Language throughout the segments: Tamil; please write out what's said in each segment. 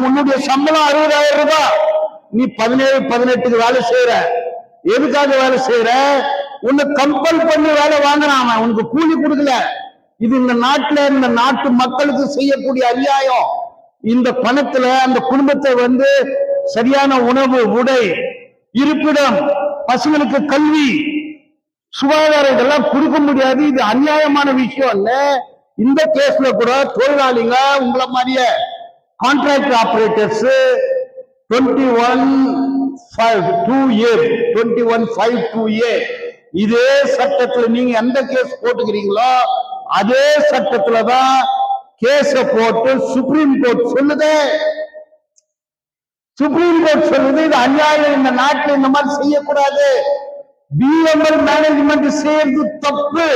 உன்னுடைய சம்பளம் 60,000 ரூபாய், நீ 17-18 வேலை செய்யற. எதுக்காக வேலை செய்யற? உன்னை கம்பல் பண்ணி வேலை வாங்குறான், உனக்கு கூலி கொடுக்கல. இது இந்த நாட்டுல இந்த நாட்டு மக்களுக்கு செய்யக்கூடிய அநியாயம். இந்த பணத்துல அந்த குடும்பத்தை சரியான உணவு, உடை, இருப்பிடம், பசங்களுக்கு கல்வி, சுகாதாரம் இதெல்லாம் கொடுக்க முடியாது. இது அநியாயமான விஷயம் இல்ல. இந்த கேஸ்ல கூட தொழிலாளிங்க உங்களை மாதிரிய கான்ட்ராக்ட் ஆபரேட்டர்ஸ் 2152A இதே சட்டத்துல நீங்க எந்த கேஸ் போட்டுக்கிறீங்களோ அதே சட்டத்துலதான் கேஸ போட்டு சுப்ரீம் கோர்ட் சொல்லுது. சுப்ரீம் கோர்ட் சொல்லுது இது அநியாயம், இந்த நாட்டில் இந்த மாதிரி செய்யக்கூடாது. பிஎம்எல் மேனேஜ்மெண்ட் செய்யறது தப்பு,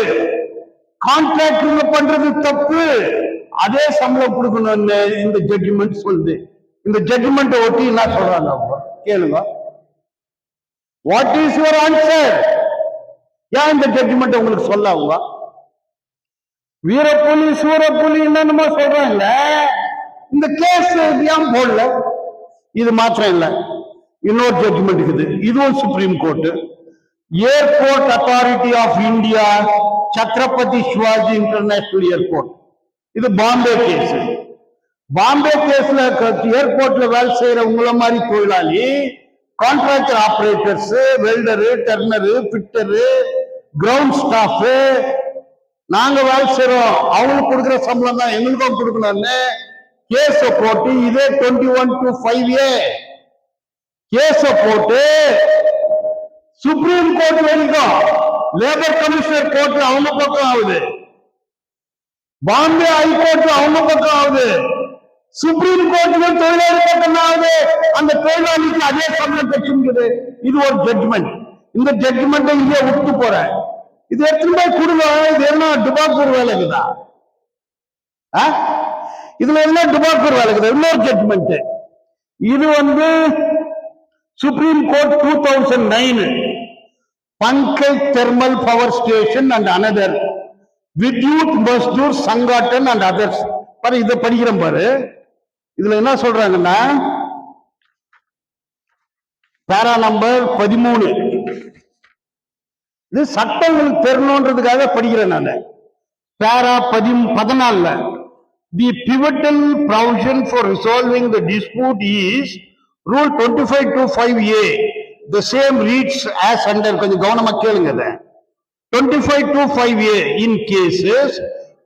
கான்ட்ராக்டர் பண்றது தப்பு, அதே சம்பளம் கொடுக்கணும்னு இந்த ஜட்ஜ்மெண்ட் சொல்லுது. இந்த ஜட்ஜ்மெண்ட் ஒட்டி என்ன சொல்றாங்க கேளுங்க. What is your answer? ஏன் இந்த ஜட்ஜ்மெண்ட் உங்களுக்கு சொல்ல அவங்க வீரப்புலி சூரப்புலி என்னன்னு சொல்றாங்க? இந்த கேஸ் ஏன் போடல? இது மாத்திரம் இல்ல, இன்னொரு ஜட்ஜ்மெண்ட் இருக்குது, இதுவும் supreme court. Airport authority of India, Chhatrapati Shivaji international airport, இது பாம்பே கேஸ். பாம்பே கேஸ்ல ஏர்போர்ட்ல வேலை செய்யற உங்களை மாதிரி தொழிலாளி, contractor operators, welder, turner, fitter, ground staff, நாங்க வேலை செய்யறோம், அவங்களுக்கு கொடுக்குற சம்பளம் தான் எங்களுக்கும் கொடுக்கணும்னு கேஸ போட்டு, இதே 2125A கேஸ போட்டு சுப்ரீம் கோர்ட் வரைக்கும், லேபர் கமிஷனர் கோர்ட் அவங்க பக்கம் ஆகுது, பாம்பே ஹைகோர்ட் அவங்க பக்கம் ஆகுது, சுப்ரீம் கோர்ட் தொழிலாளி பக்கம் ஆகுது. அந்த தொழிலாளிக்கு அதே சம்பளம் பெற்றிருக்குது. இது ஒரு ஜட்ஜ்மெண்ட். இந்த ஜட்ஜ்மெண்ட் இங்கே விட்டு போறேன். இது எத்தனை போய் கொடுங்க. இது என்ன டுபாக்கூர் வேலைக்குதா? இதுல என்ன டுபாக்கூர் வேலைக்குதா? இன்னொரு ஜட்ஜ்மெண்ட். இது supreme court 2009 Pankaj thermal power station and another Vidyut Mazdoor Sangathan and others. பாரு, இதை படிக்கிறேன் பாரு. இதுல என்ன சொல்றாங்கன்னா, பேரா நம்பர் 13, இது சட்டங்களுக்கு தெரியணுன்றதுக்காக படிக்கிறேன் நான். Para 14, the pivotal provision for resolving the dispute is rule 2525A. the same reads as under, கொஞ்சம் கவனமா கேளுங்க. 2525A in cases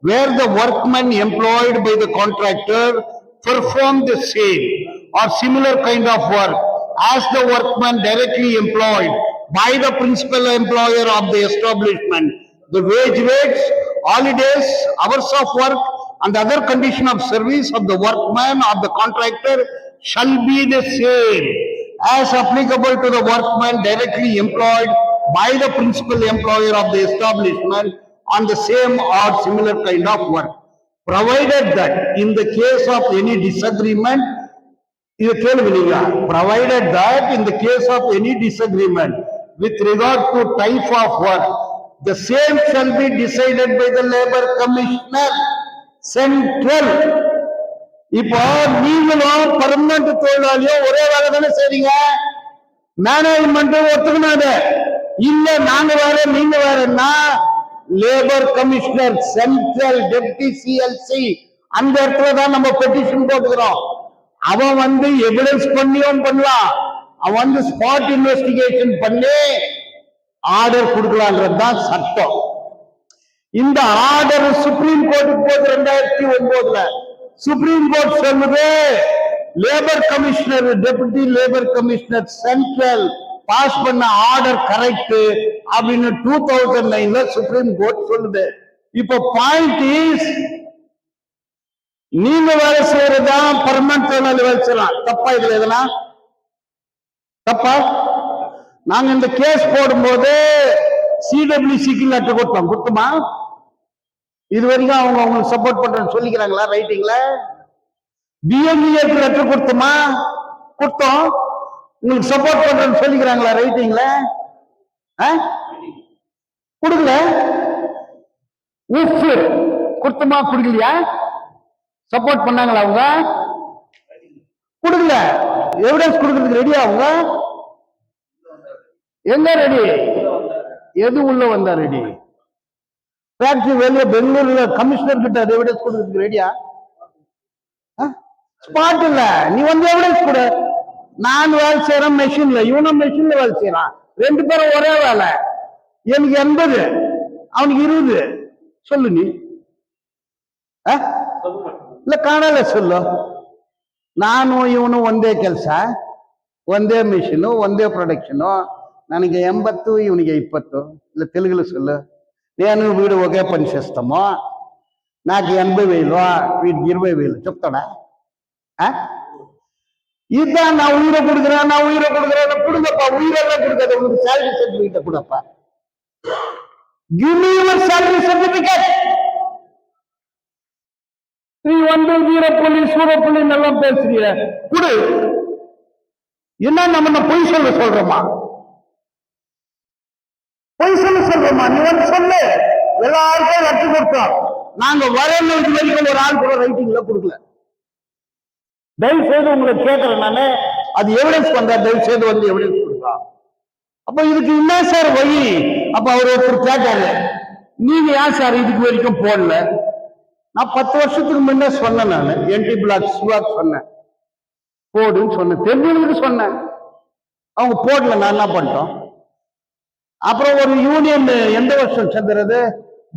where the workman employed by the contractor perform the same or similar kind of work as the workman directly employed by the principal employer of the establishment, the wage rates, holidays, hours of work and other condition of service of the workman or the contractor shall be the same as applicable to the workman directly employed by the principal employer of the establishment on the same or similar kind of work, provided that in the case of any disagreement, provided that in the case of any disagreement with regard to type of work, the same shall be decided by the labor commissioner central. இப்போ நீங்களும் பர்மனன்ட் தொழிலாளியும் ஒரே வேலை தானே செய்றீங்க. மேனேஜ்மெண்ட் ஒத்துக்கணும். இல்ல நாங்க வேற நீங்க வேறன்னா labour commissioner central deputy CLC அந்த இடத்துல தான் நம்ம பெட்டிஷன் போட்டுக்கிறோம். அவன் எவிடன்ஸ் பண்ணியும் பண்ணலாம், அவன் ஸ்பாட் இன்வெஸ்டிகேஷன் பண்ணி ஆர்டர் கொடுக்கலான்றதுதான் சட்டம். இந்த ஆர்டர் சுப்ரீம் கோர்ட்டுக்கு போது 2009 சுப்ரீம் கோர்ட் சொல்லுது, labour commissioner deputy labour commissioner central pass பண்ண ஆர்டர் கரெக்ட் அப்படின்னு 2009 சுப்ரீம் கோர்ட் சொல்லுது. இப்போ பாயிண்ட் இஸ், நீங்க வேலை செய்யறதா பர்மனன்ட் தொழிலாளி வேலை செய்யலாம். தப்பா? இதுல எதுனா தப்பா? நாங்க இந்த கேஸ் போடும்போது சிடபிள்யூசிக்கு லெட்டர் கொடுத்தோமா? இது வரைக்கும் அவங்க உங்களுக்கு சப்போர்ட் பண்றேன்னு சொல்லிக்கிறாங்களா ரைட்டிங்ல? பிஎம்இக்கு லெட்டர் கொடுத்தோமா? கொடுத்தோம். உங்களுக்கு சப்போர்ட் பண்றேன்னு சொல்லிக்கிறாங்களா ரைட்டிங்ல? கொடுக்கல. கொடுத்தோமா? கொடுக்கலையா? சப்போர்ட் பண்ணாங்களா அவங்க? கொடுக்கல. எவிடன்ஸ் கொடுக்கறதுக்கு ரெடி ஆகுங்க. எங்க ரெடி? எது உள்ள வந்தா ரெடி? ஃபேக்டரி வெளியே பெங்களூர்ல கமிஷனர் கிட்ட எவிடன்ஸ் கொடுக்கறதுக்கு ரெடியா? ஸ்பாட் இல்ல. நீ வந்து எவிடன்ஸ் கொடு. நான் வேலை செய்யறேன் மெஷின்ல, இவனும் மெஷின்ல வேலை செய்யறான், ரெண்டு பேரும் ஒரே வேலை. எனக்கு 80, அவனுக்கு 20. சொல்லு நீ. ಇಲ್ಲ ಕಾಣಲ್ಲ சொல்லு. ನಾನು ಇವನು ಒಂದೇ ಕೆಲಸ, ಒಂದೇ ಮಿಷಿನ್, ಒಂದೇ ప్రొడక్షన్. ನನಗೆ 80, ಇವನಿಗೆ 20. ಇಲ್ಲ తెలుగులో சொல்லு. నేను వీడు ఒకే పని చేస్తాము, నాకు 80,000, వీడికి 20,000 చెప్తాడా? இதான் நான் உயிரை கொடுக்குறேன், நான் உயிரை கொடுக்குறேன். கொடுங்கப்பா, உயிரெல்லாம் கொடுக்காத, உங்களுக்கு சேலரி சர்டிபிகேட் கொடுப்பா. Give me your salary certificate. நீ வந்து வீரப்புலி சூரப்புலி நல்லா பேசுறீங்க, குடு. என்ன நம்ம பொய் சொல்றோமா? பொய் சொல்றோமா? நீ வந்து சொல்லு. எல்லாருக்கும் லட்சு கொடுத்தோம். நாங்க வரல வரைக்கும் ஒரு ஆள் கூட ரைட்டிங்ல கொடுக்கல. தயவு செய்து உங்களை கேட்கிறேன் நானு, அது எவிடன்ஸ் பண்ற, தயவு செய்து வந்து எவிடன்ஸ் கொடுக்கா. அப்ப இதுக்கு என்ன சார் வழி? அப்ப அவர் ஒருத்தர் கேட்டாரு, நீங்க ஏன் சார் இதுக்கு வரைக்கும் போடல? நான் 10 வருஷத்துக்கு முன்னே சொன்னேன், நான் என்டி பிளாக் சிவாக் சொன்னேன், போடுன்னு சொன்னேன், தெரிஞ்சவங்களுக்கு சொன்னேன். அவங்க போடல, நான் என்ன பண்ணிட்டோம். அப்புறம் ஒரு யூனியன் எந்த வருஷம் சேர்ந்துறது?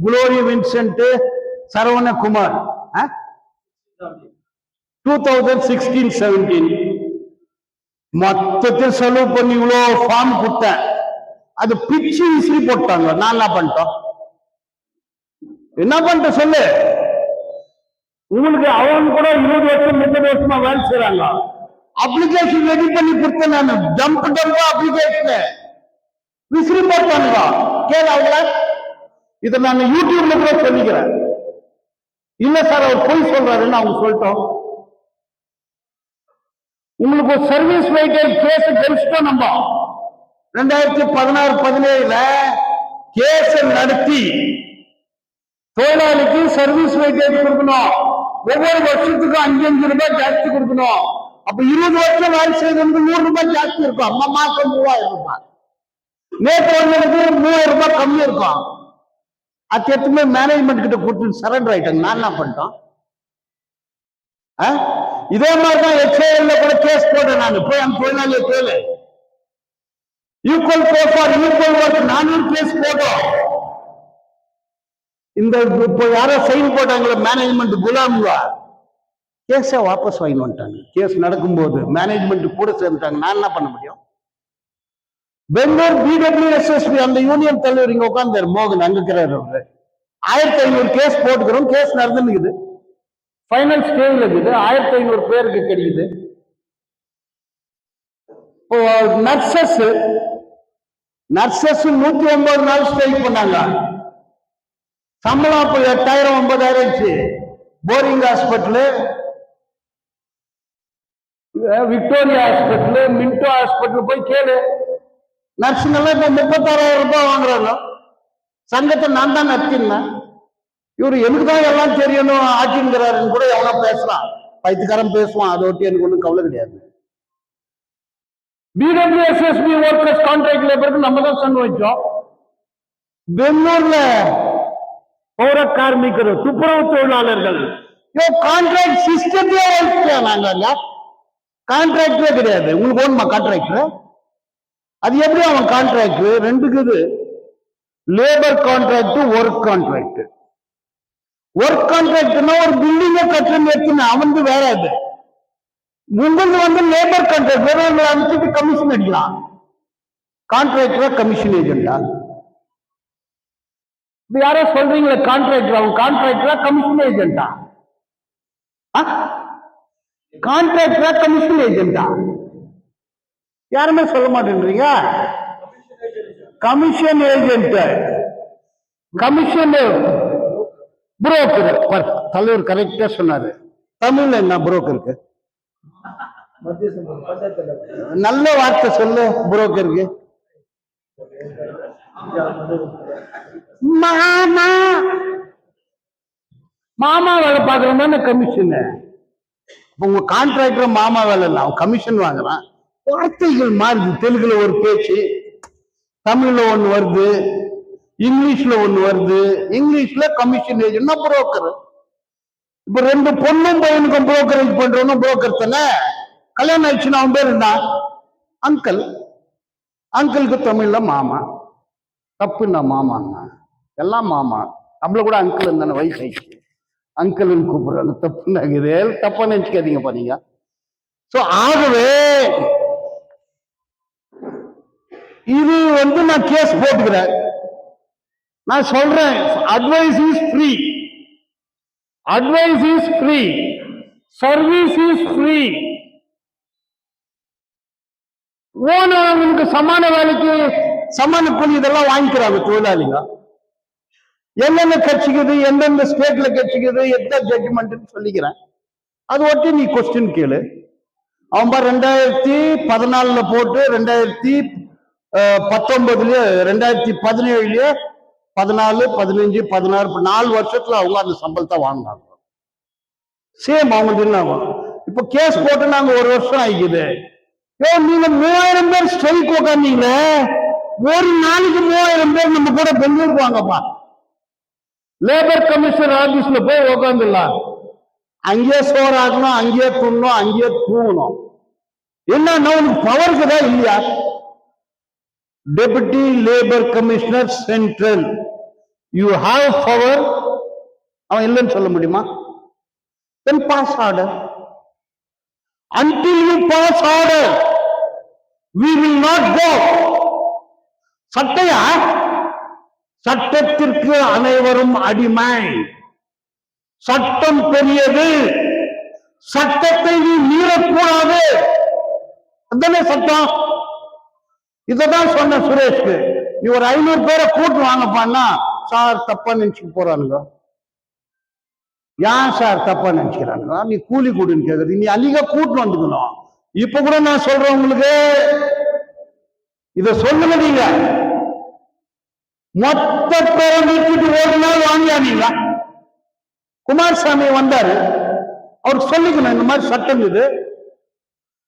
குளோரி வின்சென்ட், சரவணகுமார், 2016-17 மொத்தத்தில் செலவு பண்ணி இவ்வளவு ஃபார்ம் கொடுத்தேன். அது பிச்சு விசிறி போட்டாங்க. நான் என்ன பண்ணிட்டோம்? என்ன பண்ணிட்ட சொல்லு. உங்களுக்கு அவங்க கூட 20 வருஷம் 30 வருஷமா வேலை செய்யறாங்க. அப்ளிகேஷன் ரெடி பண்ணி கொடுத்தேன் நான், ஜம்ப் அப்ளிகேஷன் விசிறி போட்டாங்க. கேளு அவங்கள. இதை நான் யூடியூப்ல கூட சொல்லிக்கிறேன். இல்ல சார் அவர் பொய் சொல்றாருன்னு அவங்க சொல்லிட்டோம். உங்களுக்கு ஒரு சர்வீஸ் வெயிட்டேஜ் கேஸ் கழிச்சிட்டோம். நம்ம 2016-17 கேஸ் நடத்தி தொழிலாளிக்கு சர்வீஸ் வெயிட்டேஜ் கொடுக்கணும். ஒவ்வொரு வருஷத்துக்கும் 5 ரூபாய் ஜாஸ்தி கொடுக்கணும். அப்ப 20 வருஷம் வேலை செய்யறதுக்கு 100 ரூபாய் ஜாஸ்தி இருக்கும். அம்மா மாசம் 3000 ரூபாய். நேற்று வந்ததுக்கு 3000 ரூபாய் கம்மி இருக்கும். அது எத்துமே மேனேஜ்மெண்ட் கிட்ட கொடுத்து சரண்டர் ஆயிட்டாங்க. நான் என்ன பண்ணிட்டோம்? இதே மாதிரிதான் எச்ஏஎல்ல கூட கேஸ் போட்டேன் நான். போய் அந்த தொழிலாளியை கேளு. Equal pay for equal work நானும் கேஸ் போட்டோம். இந்த இப்போ யாரோ சைன் போட்டாங்களே மேனேஜ்மெண்ட் குலாம்வா, கேஸை வாபஸ் வாங்கி வந்துட்டாங்க. கேஸ் நடக்கும்போது மேனேஜ்மெண்ட் கூட சேர்ந்துட்டாங்க. நான் என்ன பண்ண முடியும்? பெங்களூர் BWSSB அந்த யூனியன் தலைவர் இங்க உட்கார்ந்தாரு, மோகன், அங்க இருக்கிறாரு. 1500 கேஸ் போட்டுக்கிறோம். கேஸ் நடந்துருக்குது, ஃபைனல் ஸ்டேஜ்ல இருக்குது. 1500 பேருக்கு கிடைக்குது. இப்போ நர்சஸ் 109 நாள் ஸ்ட்ரைக் பண்ணாங்க. சம்பளம் இப்போ 8000-9000 இருந்துச்சு. Boring hospital, Victoria hospital, Minto hospital போய் கேளு. நர்ஸுங்கெல்லாம் இப்போ 36,000 ரூபாய் வாங்குறாங்க. சங்கத்தை நான் தான் நடத்தினேன். இவரு எனக்கு தான் எல்லாம் தெரியணும் ஆட்சிங்கிறாருன்னு கூட எவ்வளோ பேசலாம், பைத்தியக்காரன் பேசுவான். அதை ஒட்டி எனக்கு ஒன்றும் கவலை கிடையாது. BWSSB ஒர்க்கர்ஸ் கான்ட்ராக்ட் லேபருக்கு நம்ம தான் சங்கம் வச்சோம். பெங்களூர்ல பௌர கார்மிகர், துப்புரவு தொழிலாளர்கள் கான்ட்ராக்ட் சிஸ்டத்தையே வச்சுட்டோம் நாங்க. கான்ட்ராக்டரே கிடையாது. உங்களுக்கு ஒண்ணுமா கான்ட்ராக்டர்? அது எப்படி அவன் கான்ட்ராக்ட்? ரெண்டுக்குது, labour contract, work contract. Work கான்ட்ராக்ட்னா ஒரு பில்டிங்க கட்டணும் எடுத்துன்னு அவன் வேற. அது உங்களுக்கு வந்து லேபர் கான்ட்ராக்ட் வேற அமைச்சிட்டு கமிஷன் அடிக்கலாம். கான்ட்ராக்டரா கமிஷன் ஏஜென்டா? யாரோ சொல்றீங்களே கான்ட்ராக்டர், அவன் கான்ட்ராக்டரா கமிஷன் ஏஜென்டா? கான்ட்ராக்டரா கமிஷன் ஏஜென்டா? யாருமே சொல்ல மாட்டேன்றீங்க. Commission agent, commission broker. தலைவர் கரெக்டா சொன்னாரு. தமிழ்ல என்ன புரோக்கருக்கு? நல்ல வார்த்தை சொல்லு. புரோக்கருக்கு மாமா வேலை பார்க்கறோம் தானே கமிஷன். உங்க கான்ட்ராக்டர் மாமா வேலை இல்லை, அவன் கமிஷன் வாங்குறான். வார்த்தைகள் மாறுது. தெலுங்குல ஒரு பேச்சு, தமிழ்ல ஒண்ணு வருது, இங்கிலீஷ்ல ஒண்ணு வருது. இங்கிலீஷ்ல கமிஷன் ஏஜென்ட்னா புரோக்கர். இப்ப ரெண்டு பொண்ணும் பையனுக்கும் புரோக்கரேஜ் பண்றவனும் புரோக்கர் தானே. கல்யாணம் ஆயிடுச்சுன்னா அவன் பேர் என்ன? அங்கிள். அங்கிளுக்கு தமிழ்ல மாமா. தப்புன்னா மாமான்னா எல்லாம் மாமா. நம்மள கூட அங்கிள் இருந்தானே, வயசு ஆயிடுச்சு அங்கிள்னு கூப்பிடுறாங்க. தப்புன்னாக்குது. தப்பா நினைச்சுக்காதீங்க பாத்தீங்க. சோ ஆகவே இது நான் கேஸ் போட்டுக்கிறேன். நான் சொல்றேன், advice is free, advice is free, service is free. ஓனருக்கு சமான வேலைக்கு சமான கூலி இதெல்லாம் வாங்கிக்கிறாங்க தொழிலாளிங்க. என்னென்ன கட்சிக்குது, எந்தெந்த ஸ்டேட்ல கட்சிக்குது, எந்த ஜட்ஜ்மெண்ட் சொல்லிக்கிறேன். அது ஒட்டி நீ கொஸ்டின் கேளு. அவன் 2014 போட்டு 2019 2017 14 15 16 4 வருஷத்துல அவங்க அந்த சம்பளத்தை வாங்கினாங்க. சேம் அவங்க ஆகும். இப்ப கேஸ் போட்டு நாங்க 1 வருஷம் ஆகிக்குது. நீங்க 3000 பேர் ஸ்ட்ரைக் உட்காந்தீங்களே, ஒரு நாளைக்கு 3000 பேர் நம்ம கூட பெங்களூருக்கு வாங்கப்பா. லேபர் கமிஷனர் ஆபீஸ்ல போய் உட்காந்துடலாம். அங்கேயே சோறாகணும், அங்கேயே துண்ணணும், அங்கேயே தூங்கணும். என்னன்னா உனக்கு பவருக்கு தான் இல்லையா? Deputy labour commissioner central, you have power. அவன் இல்லைன்னு சொல்ல முடியுமா? then pass order. Until you pass order, we will not go. சட்டையா? சட்டத்திற்கு அனைவரும் அடிமை. சட்டம் பெரியது, சட்டத்தை நீ மீறக்கூடாது. அதுதானே சட்டம். இததான் சொன்ன சுரேஷ்க்கு. நீ ஒரு 500 பேரை கூட்டு வாங்கப்பான்னா, சார் தப்பா நினைச்சுட்டு போறானுங்க. ஏன் சார் தப்பா நினைச்சுக்கிறாங்க? நீ கூலி கூடுன்னு கேக்குறது. நீ அதிக கூட்டு வந்துக்கணும். இப்ப கூட நான் சொல்றேன் உங்களுக்கு, இத சொல்லுங்க. நீங்க மொத்த பேரை நிறுத்திட்டு ஒரு நாள் வாங்கியானீங்க. குமாரசாமி வந்தாரு, அவருக்கு சொல்லிக்கணும், இந்த மாதிரி சட்டம் இது,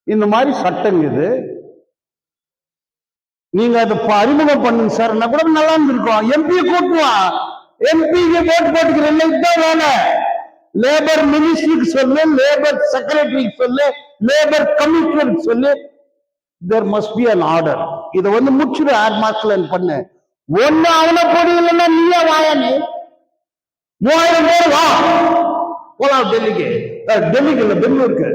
இந்த மாதிரி சட்டம் இது, நீங்க அதை அறிமுகம் பண்ணுங்க சார் கூட நல்லா இருந்திருக்கும். எம்பி கூட்டுவான், எம்பிக்கு ஓட்டு போட்டுக்கிறேன். இதுதான் வேலை. லேபர் மினிஸ்டருக்கு சொல்லு, லேபர் செக்ரட்டரிக்கு சொல்லு, லேபர் கமிஷனருக்கு சொல்லு, there must be an order. இதை முடிச்சுடு 6 மாசத்துல பண்ணு. ஒண்ணு அவனை போடுவீங்கன்னா நீயே வாயா. நீ 3000 பேர் வா போலாம் டெல்லிக்கு. டெல்லிக்கு இல்ல, பெங்களூருக்கு.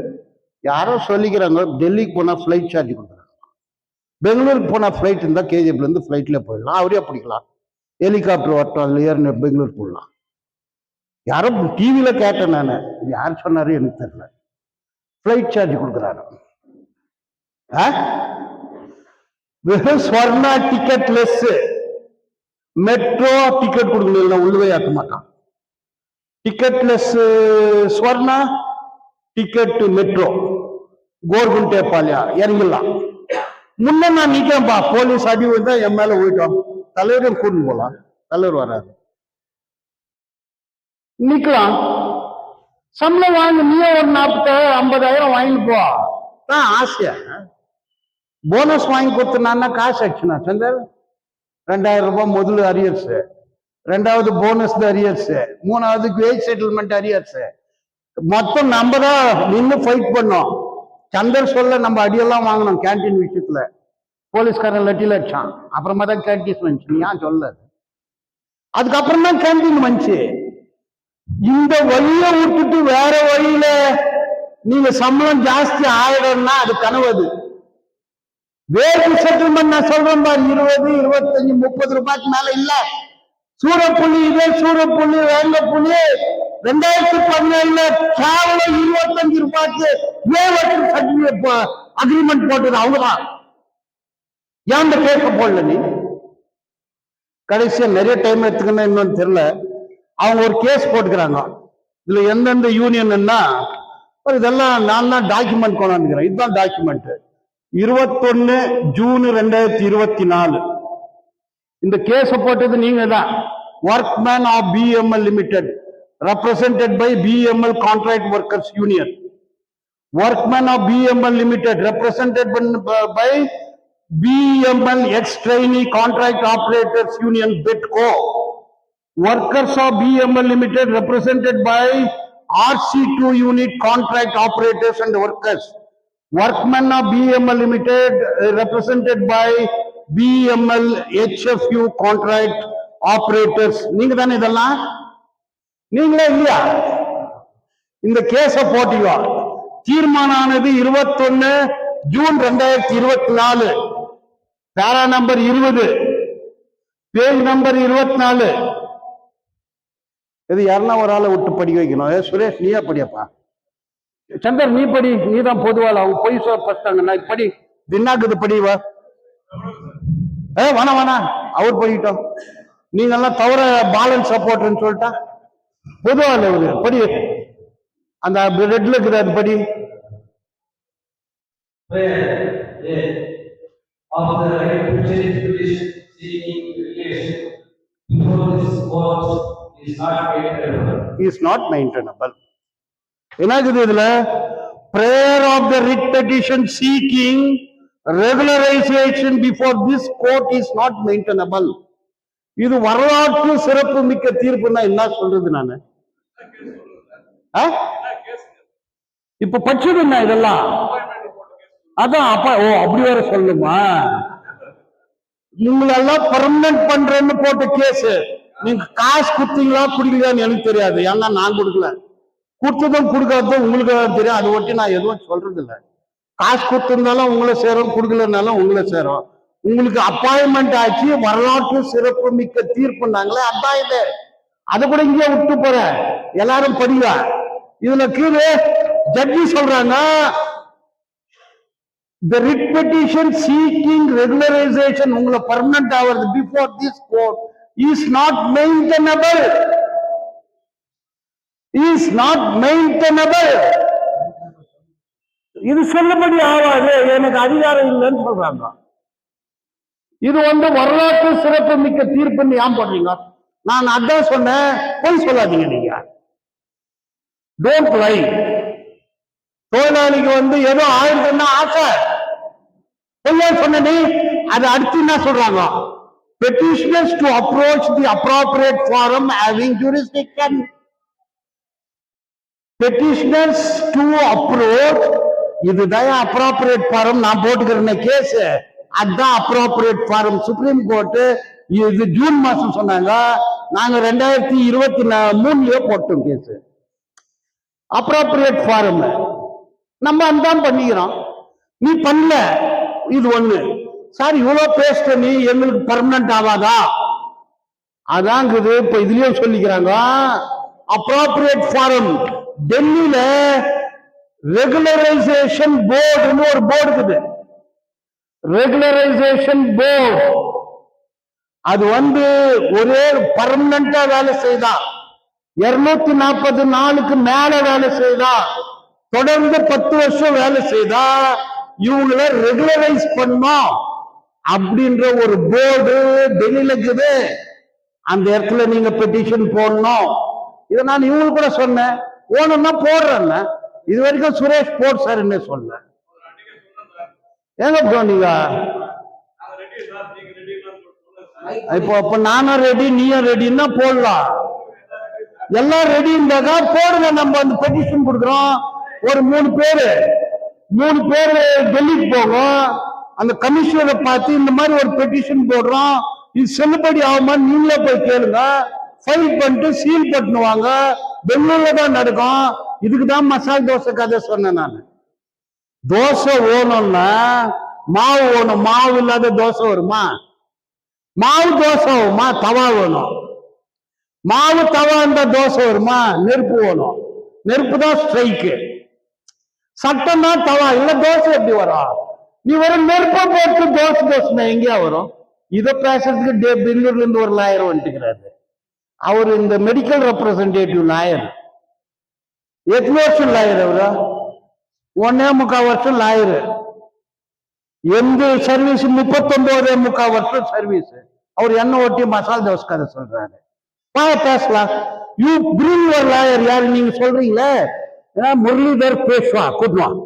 யாரோ சொல்லிக்கிறாங்க டெல்லிக்கு போனா பிளைட் சார்ஜ் கொடுக்குறாங்க. பெங்களூருக்கு போனா பிளைட் இருந்தா கேஜிஎஃப்ல இருந்து பிளைட்ல போயிடலாம், அவரே பிடிக்கலாம். ஹெலிகாப்டர் வரட்டும், அதுல ஏறின பெங்களூர் போடலாம். யாரோ டிவியில கேட்டேன் நானு, யார் சொன்னாரு எனக்கு தெரியல. பிளைட் சார்ஜ் கொடுக்குறாரு. வெறும் Swarna ticket less, metro ticket கொடுக்கல, உள்ளவே ஆக்க மாட்டான். Ticket less Swarna, ticket metro, கோர்குண்டே பாலியா இறங்கிடலாம். முன்ன நான் நிக்கிறேன்ப்பா, போலீஸ் அடி வந்தா என் மேல போயிட்டோம். தலைவரையும் கூட்டு போலாம், தலைவர் வராது, நிக்கலாம். சம்பளம் வாங்க, நீயே ஒரு 40,000-50,000 வாங்கிட்டு போ. தான் ஆசையா. போனஸ் வாங்கி கொடுத்தனா காசு ஆச்சுன்னா சந்தர் 2000 ரூபாய் முதல்ல அரியர்ஸ், 2வது போனஸ் அரியர்ஸ், 3வது வேஜ் செட்டில்மெண்ட் அரியர்ஸ். மொத்தம் நம்ம தான் நின்று ஃபைட் பண்ணோம். சந்தர் சொல்ல நம்ம அடியெல்லாம் வாங்கணும். கேன்டீன் விஷயத்துல போலீஸ்காரன் லட்டில அடிச்சான். அப்புறமா தான் கேன்டீன் வந்துச்சு. நீ ஏன் சொல்ல? அதுக்கப்புறம் தான் கேன்டீன் வந்துச்சு. இந்த வழிய விட்டுட்டு வேற வழியில நீங்க சம்பளம் ஜாஸ்தி ஆயிடும்னா அது கனவு. வேஜ் செட்டில்மெண்ட் நான் சொல்றேன் பாரு, 20, 25, 30 ரூபாய்க்கு மேல இல்ல. சூரப்புள்ளி, இதே சூரப்புள்ளி, வேங்கப்புள்ளி 2017 கேவலம் 25 ரூபாய்க்கு அக்ரிமெண்ட் போட்டது அவங்கதான். ஏன் கேட்க போடல நீ? கடைசியா நிறைய டைம் எடுத்துக்கணும், இன்னொன்னு தெரியல. அவங்க ஒரு கேஸ் போட்டுக்கிறாங்க. இதுல எந்தெந்த யூனியன்னா இதெல்லாம் நான் தான் டாக்குமெண்ட் கொண்டாந்துக்கிறேன். இதுதான் டாக்குமெண்ட். 21 ஜூன் 2024 இந்த கேஸ் போட்டது நீங்க தான். Workman of BML limited, represented by BML Contract Workers Union. Workmen of BML Limited, represented by BML ex-trainee contract operators union BITCO. Workers of BML Limited, represented by RC2 unit contract operators and workers. Workmen of BML Limited, represented by BML HFU contract operators. நீங்க தானே இதெல்லாம்? நீங்களே இல்லையா? இந்த கேஸ போட்டீங்க. தீர்மானமானது 21 ஜூன் 2024, பேரா நம்பர் 20, பேஜ் நம்பர் 24. இது யாருன்னா ஒரு ஆளை விட்டு படி வைக்கணும். சுரேஷ் நீயா படியப்பா, சந்தர் நீ படி, நீ தான் பொதுவாள். அவங்க பொய் சொல்லிட்டாங்க. நான் படி, தின்னாக்குது படிவா. வேணா அவர் படிக்கிட்டோம். நீங்க எல்லாம் தவிர பாலன்ஸ் சப்போர்ட்னு சொல்லிட்டா பொதுவாள் அவரு படி. அந்த ரெட்ல இருக்குது அது படி. is not maintainable. என்னாகுது இதுல? prayer of the writ petition seeking regularization before this court is not maintainable. இது வரலாற்று சிறப்பு மிக்க தீர்ப்புன்னா என்ன சொல்றது நானு? இப்ப படிச்சதுன்னா இதெல்லாம் அதான் அப்பா. ஓ அப்படி வேற சொல்லுமா? நீங்களெல்லாம் பர்மனன்ட் பண்றேன்னு போட்ட கேஸ். நீங்க காசு கொடுத்தீங்களா குடிக்கலான்னு எனக்கு தெரியாது. ஏன்னா நான் கொடுக்கல. கொடுத்ததும் கொடுக்காததும் உங்களுக்கு தெரியும். அதை ஒட்டி நான் எதுவும் சொல்றது இல்லை. காசு கொடுத்திருந்தாலும் உங்களை சேரும், கொடுக்கலனாலும் உங்களை சேரும். உங்களுக்கு அப்பாயின்மெண்ட் ஆச்சு, வரலாற்று சிறப்பு மிக்க தீர்ப்புனாங்களே, அதான் இது. அதை கூட இங்கே விட்டு போறேன். எல்லாரும் படிங்க. இதுல கீழே ஜட்ஜி சொல்றாங்க, the writ petition seeking regularization உங்களை பர்மனன்ட் ஆவது before this court is not maintainable. is not maintainable. இது சொல்லபடி ஆகாது, எனக்கு அதிகாரம் இல்லைன்னு சொல்றாங்க. இது வரலாற்று சிறப்பு மிக்க தீர்ப்புன்னு ஏன் போடுறீங்க? நான் அதான் சொன்னேன், போய் சொல்லாதீங்க நீங்க. Don't lie. தொழிலாளிக்கு ஏதோ ஆயிரத்துன்னா ஆசை பொய்யா சொன்ன நீ. அது அடுத்து என்ன சொல்றாங்க? petitioners to approach the appropriate forum having jurisdiction. petitioners to approach, இதுதான் அப்ராப்ரியேட் ஃபாரம். நான் போட்டுக்கிறேன் கேஸ், அதுதான் அப்ராப்ரியேட் ஃபாரம். சுப்ரீம் கோர்ட் இது ஜூன் மாசம் சொன்னாங்க. நாங்க 2023 போட்டோம் கேஸ். அப்ராப்ரியேட் ஃபாரம் நம்ம அதான் பண்ணிக்கிறோம். நீ பண்ணல. இது ஒண்ணு. சார் இவ்வளவு பேசிட்ட நீ, எங்களுக்கு பர்மனன்ட் ஆகாதா? அதாங்குது. இப்ப இதுலயும் சொல்லிக்கிறாங்க, அப்ராப்ரியேட் ஃபாரம் டெல்லியில ரெகுலரைசேஷன் போர்டுன்னு ஒரு போர்டு இருக்குது. ரெகுலரைசேஷன் போர்டு அது ஒரே பர்மனண்டா வேலை செய்தா, 240 நாளுக்கு மேல வேலை செய்தா, தொடர்ந்து 10 வருஷம் வேலை செய்தா, இவங்களை ரெகுலரைஸ் பண்ணும் அப்படின்ற ஒரு போர்டு டெல்லியில இருக்குது. அந்த இடத்துல நீங்க பெட்டிஷன் போடணும். இதை நான் இவங்களுக்கு கூட சொன்னேன், ஓணுன்னா போடுறேன். இது வரைக்கும் சுரேஷ் போட் சார் என்ன சொல்ல. எங்க போனீங்க? இப்போ அப்ப நானும் ரெடி, நீயும் ரெடின்னா போடலாம். எல்லாம் ரெடி இருந்தாக்கா போடுங்க. நம்ம அந்த பெட்டிஷன் கொடுக்குறோம். ஒரு 3 பேரு டெல்லிக்கு போகும். அந்த கமிஷனரை பார்த்து இந்த மாதிரி ஒரு பெட்டிஷன் போடுறோம், இது செல்லுபடி ஆகுமா நீங்களே போய் கேளுங்க. ஃபைல் பண்ணிட்டு சீல் பண்ணுவாங்க. பெங்களூர்ல தான் நடக்கும். இதுக்குதான் மசால் தோசை கதை சொன்னேன் நான். தோசை ஓணும்னா மாவு ஓணும். மாவு இல்லாத தோசை வருமா? மாவு தோசை வருமா? தவா வேணும். மாவு தவா இருந்தா தோசை வருமா? நெருப்பு வேணும். நெருப்பு தான் ஸ்ட்ரைக்கு. சட்டம் தான் தவா. இல்ல தோசை எப்படி வரும்? நீ வெறும் நெருப்பை போட்டு தோசை எங்கேயா வரும்? இதை பேசுறதுக்கு பெங்களூர்ல இருந்து ஒரு லாயர் வந்துட்டுக்கிறாரு. அவர் இந்த மெடிக்கல் ரெப்ரசன்டேட்டிவ் லாயர். எத்தனை வருஷம் லாயர் அவரு? 1.25 வருஷம் லாயரு. எந்த சர்வீஸ் 39.25 வருஷம் சர்வீஸ். அவர் என்ன ஓட்டி மசால் தோசை கதை சொல்றாரு. பேசலாம். You bring your lawyer. யாரு நீங்க சொல்றீங்களே? முரளிதர் பேசுவா கூட்டுவான்.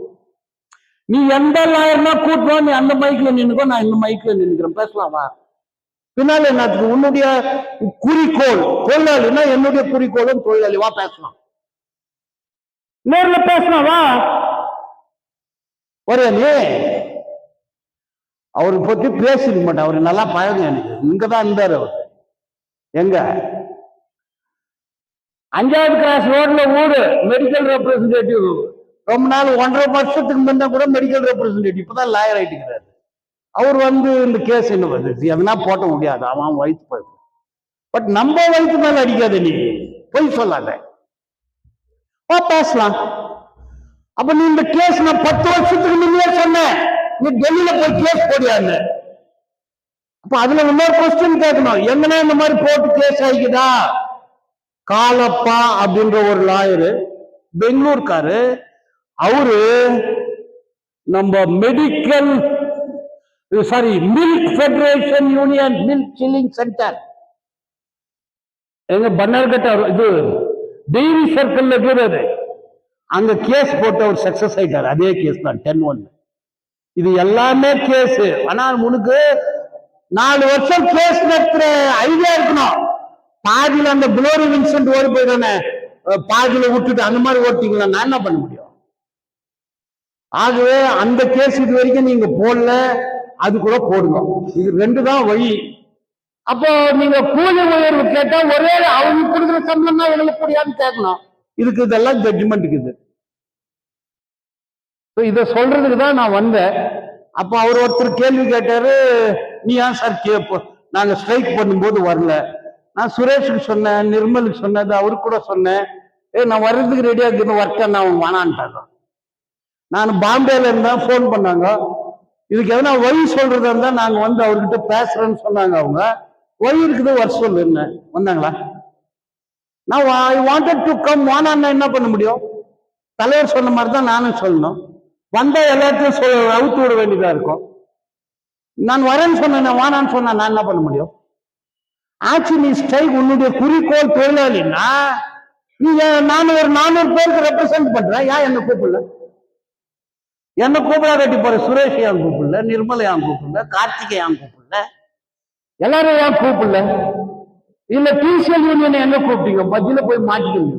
நீ எந்த லாயர்னா கூட்டுவான், நீ அந்த மைக்ல நின்னுக்கோ, நான் இந்த மைக்ல நின்னுக்கிறேன், பேசலாமா? பின்னால என்னத்துக்கு? உன்னுடைய குறிக்கோள் தொழிலாளினா என்னுடைய குறிக்கோளும் தொழிலாளி, வா பேசலாம், நேர்ல பேசலாம், வா ஒரே நீ. அவரை பத்தி பேசிக்க மாட்டேன், அவரு நல்லா பழகும் எனக்கு. இங்கதான் இருந்தாரு அவர். எங்க 5வது கிராஸ் ரோட்ல ஊரு மெடிக்கல் ரெப்ரசன்டேட்டிவ். ரொம்ப நாள் 1.5 வருஷத்துக்கு முன்ன கூட மெடிக்கல் ரெப்ரசன்டேட்டிவ், இப்பதான் லாயர் ஆயிட்டுக்கிறாரு. அவர் இந்த கேஸ் என்ன வருது, எதனா போட்ட முடியாது, அவன் வயிற்று போய். பட் நம்ம வயிற்று மேல அடிக்காத, நீ பொய் சொல்லாத, பேசலாம். அப்ப நீ இந்த கேஸ் நான் 10 வருஷத்துக்கு முன்னே சொன்னேன், நீ டெல்லியில போய் கேஸ் போடியான்னு. அப்ப அதுல இன்னொரு கொஸ்டின் கேட்கணும், எங்கன்னா இந்த மாதிரி போட்டு கேஸ் ஆகிக்குதா? காலப்பா அப்படின்ற ஒரு லாயரு, பெங்களூர்காரு, அவரு நம்ம medical milk federation union milk chilling centre எங்க பன்னார்கட்டா இது டெய்ரி சர்க்கிள் இருக்கிறது, அங்க கேஸ் போட்டு அவர் சக்சஸ் ஆயிட்டார். அதே கேஸ் தான் 10-1. இது எல்லாமே கேஸ். ஆனால் உனக்கு 4 வருஷம் கேஸ் நடத்துற ஐடியா இருக்கணும். பாதியில அந்த குளோரி வின்சென்ட் ஓடி போயிடானே, பாதியில விட்டுட்டு அந்த மாதிரி ஓட்டிங்களா, நான் என்ன பண்ண முடியும்? ஆகவே அந்த கேஸ் இது வரைக்கும் நீங்க போடல, அது கூட போடுங்க. இது 2 தான் வழி. அப்போ நீங்க கூலி உயர்வு கேட்டா ஒரே அவங்க கொடுக்குற சம்பளம் தான் எங்களுக்கு கூடியான்னு கேட்கணும். இதுக்கு இதெல்லாம் ஜட்ஜ்மெண்ட் இது. இதை சொல்றதுக்கு தான் நான் வந்தேன். அப்ப அவர் ஒருத்தர் கேள்வி கேட்டாரு, நீ ஏன் சார் நாங்க ஸ்ட்ரைக் பண்ணும்போது வரல? நான் சுரேஷுக்கு சொன்னேன், நிர்மலுக்கு சொன்னது, அவருக்கு கூட சொன்னேன், நான் வர்றதுக்கு ரெடியா இருக்குது, ஒர்க்க நான் வேணான்ட்டாங்க. நான் பாம்பேல இருந்தா போன் பண்ணாங்க, இதுக்கு எதனா வழி சொல்றதா இருந்தா நாங்க அவர்கிட்ட பேசுறேன்னு சொன்னாங்க. அவங்க வழி இருக்குது, வர சொல்லு என்ன வந்தாங்களா? நான் ஐ வாண்டட் டு கம், வானா என்ன பண்ண முடியும்? தலைவர் சொன்ன மாதிரி தான் நானும் சொல்லணும். வந்தா எல்லாத்தையும் அவுத்து விட வேண்டியதா இருக்கும். நான் வரேன்னு சொன்னேன், வானான்னு சொன்னா நான் என்ன பண்ண முடியும்? ஆச்சு நீ ஸ்ட்ரைக், உன்னுடைய குறிக்கோள் தொழிலாளின்னா நீ நான் ஒரு 400 பேருக்கு ரெப்ரசென்ட் பண்றேன், ஏன் என்ன கூப்பிடல? என்ன கூப்பிடாட்டி போற? சுரேஷ் ஏன் கூப்பிடல? நிர்மலை ஏன் கூப்பிடல? கார்த்திகை ஏன் கூப்பிடல? எல்லாரும் ஏன் கூப்பிடல? இல்ல டிசிஎல் யூனியன் என்ன கூப்பிட்டீங்க? மத்தியில போய் மாட்டிக்கிங்க,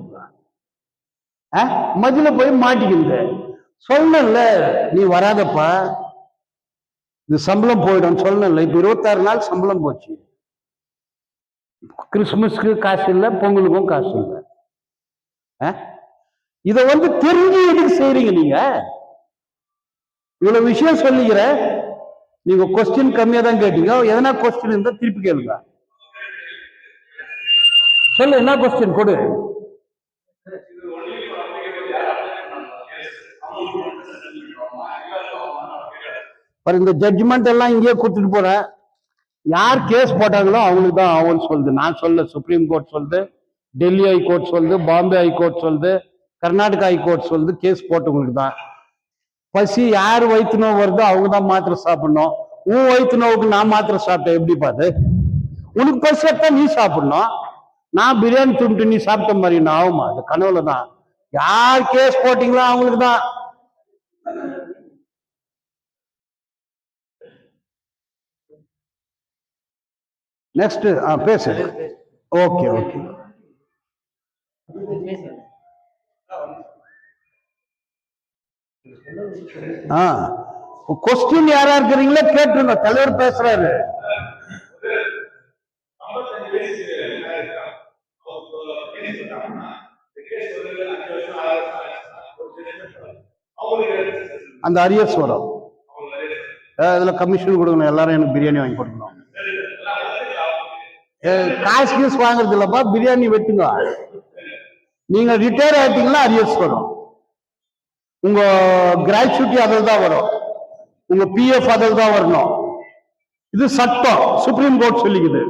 மத்தியில போய் மாட்டிக்கிங்க. சொல்லல நீ வராதப்பா, இது சம்பளம் போயிடும் சொல்லல. இப்ப 26 நாள் சம்பளம் போச்சு. கிறிஸ்துமஸ்க்கு காசு இல்லை, பொங்கலுக்கும் காசு இல்லை. இத தெரிஞ்சு எதுக்கு செய்றீங்க நீங்க? இவ்வளவு விஷயம் சொல்லிக்கிற, நீங்க கொஸ்டின் கம்மியா தான் கேட்டீங்க. எதனா கொஸ்டின் இருந்தா திருப்பி கேளுங்க. சொல்லு, என்ன கொஸ்டின் கொடு. இந்த ஜட்ஜ்மெண்ட் எல்லாம் இங்கேயே கொடுத்துட்டு போறேன். யார் கேஸ் போட்டாங்களோ அவங்களுக்கு தான் ஆகும்னு சொல்லுது. நான் சொல்ல, சுப்ரீம் கோர்ட் சொல்லுது, டெல்லி ஹைகோர்ட் சொல்லுது, பாம்பே ஹைகோர்ட் சொல்லுது, கர்நாடகா ஹைகோர்ட் சொல்லுது. கேஸ் போட்டவங்களுக்கு தான். பசி யார் வயிற்று நோவு வருதோ அவங்க தான் மாத்திரை சாப்பிடணும். உன் வயிற்று நோவுக்கு நான் மாத்திரை சாப்பிட்டேன் எப்படி பாது? உனக்கு பசி எடுத்தா நீ சாப்பிடணும். நான் பிரியாணி துண்டு நீ சாப்பிட்ட மாதிரி நான் ஆகுமா? அது கனவுல தான். யார் கேஸ் போட்டீங்களோ அவங்களுக்கு தான். நெக்ஸ்ட் பேசு. Okay okay. கொஸ்டின் யாரா இருக்கிறீங்களோ கேட்டுருங்க, தலைவர் பேசுறாரு. அந்த அரியர்ஸ் வரும், அதுல கமிஷன் கொடுக்கணும். எல்லாரும் எனக்கு பிரியாணி வாங்கி கொடுக்கணும். காசு கீஸ் வாங்குறது இல்லப்பா, பிரியாணி வெட்டுங்க. நீங்க ரிட்டையர் ஆயிட்டீங்கன்னா அரியர்ஸ் வரும். உங்க கிராச்சுவிட்டி அதில் தான் வரும், உங்க பிஎஃப் அதில் தான் வரணும். இது சட்டம், சுப்ரீம் கோர்ட் சொல்லிக்குது.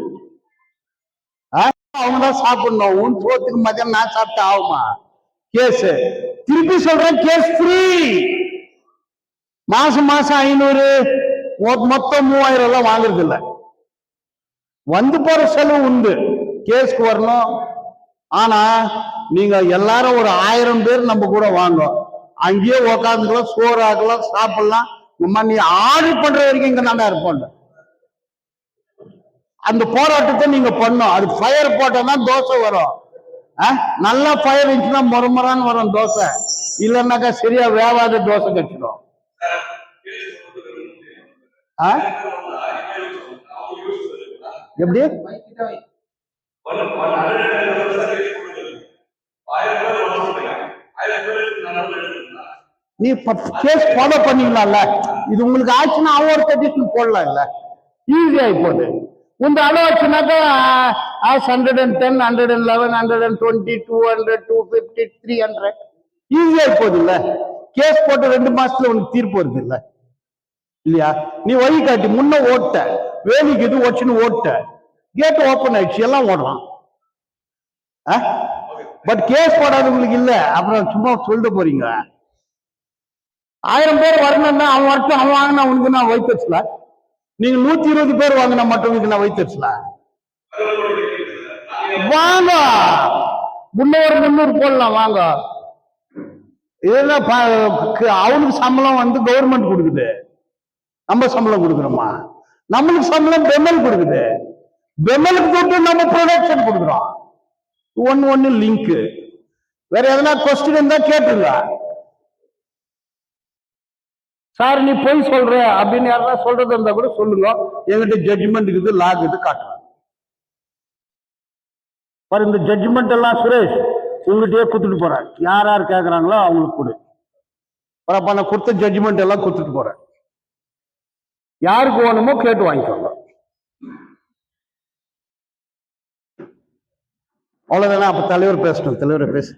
அவங்க தான் சாப்பிடணும். உன் சோத்துக்கு மதியம் நான் சாப்பிட்டு ஆகுமா? கேஸ் திருப்பி சொல்றேன், கேஸ் ஃப்ரீ. மாசம் 500, மொத்தம் 3000 எல்லாம் வாங்குறது இல்லை. வந்து போற செலவு உண்டு, கேஸ்க்கு வரணும். ஆனா நீங்க எல்லாரும் ஒரு 1000 பேர் நம்ம கூட வாங்க, அங்கேயே உக்காந்துக்கலாம், சோறு ஆக்கலாம், சாப்பிடலாம். நீ ஆர்டர் பண்ற வரைக்கும் இங்க தானே இருப்போம். அந்த போராட்டத்தை நீங்க பண்ணும். அது ஃபயர் போட்டாதான் தோசை வரும். நல்லா ஃபயர் இருந்துச்சுன்னா முறமுறான்னு வரும் தோசை, இல்லைன்னாக்கா சரியா வேவாத தோசை கட்டிடும். எப்படி நீ கேஸ் ஃபாலோ பண்ணீங்களாம்ல, இது உங்களுக்கு ஆச்சுன்னா அவன் ஒரு பெட்டிஷன் போடலாம் இல்ல, ஈஸி ஆகி போகுது. உங்க அளவு ஆச்சுனாக்கா 110, 111, 120, 200, 250, 300 ஈஸி ஆகி போகுது இல்ல. கேஸ் போட்டு 2 மாசத்துல உனக்கு தீர்ப்பு வருது இல்ல, இல்லையா? நீ வழி காட்டி முன்ன ஓட்ட, வேலிக்கு இது ஓச்சுன்னு ஓட்ட, கேட் ஓப்பன் ஆயிடுச்சு, எல்லாம் ஓடலாம். பட் கேஸ் போடாதவங்களுக்கு இல்ல, அப்புறம் சும்மா சொல்லிட்டு போறீங்க. 1000 பேர் வரணும்னா அவன் வரட்டும், அவன் வாங்கினா உனக்கு நான் வைத்தச்சுல. நீங்க 120 பேர் வாங்கினா மட்டும் நான் வைத்தச்சுல. வாங்க, முன்னூறு 300 போடலாம் வாங்க. இதெல்லாம் அவனுக்கு சம்பளம் வந்து கவர்மெண்ட் கொடுக்குது, நம்ம சம்பளம் கொடுக்குறோமா? நம்மளுக்கு சம்பளம் பெமல் கொடுக்குது, பெமலுக்கு போட்டு நம்ம ப்ரொடக்ஷன் கொடுக்குறோம். ஒன்னு லிங்க். வேற எதனா கொஸ்டின் இருந்தா கேட்டுருங்க. சார் நீ போய் சொல்ற அப்படின்னு யாரா சொல்றது இருந்தா கூட சொல்லுங்க, எங்கிட்ட ஜட்ஜ்மெண்ட் இருக்குது, லா இருக்குது, காட்டுறேன். பாரு இந்த ஜட்ஜ்மெண்ட் எல்லாம் சுரேஷ் உங்ககிட்டயே கொடுத்துட்டு போறேன், யார் யார் கேட்கறாங்களோ அவங்களுக்கு கொடு. பரப்ப நான் கொடுத்த ஜட்ஜ்மெண்ட் எல்லாம் கொடுத்துட்டு போறேன், யாருக்கு வேணுமோ கேட்டு வாங்கிக்கோங்க. அவ்வளவுதானே? அப்ப தலைவர் பேசணும், தலைவரை பேசு.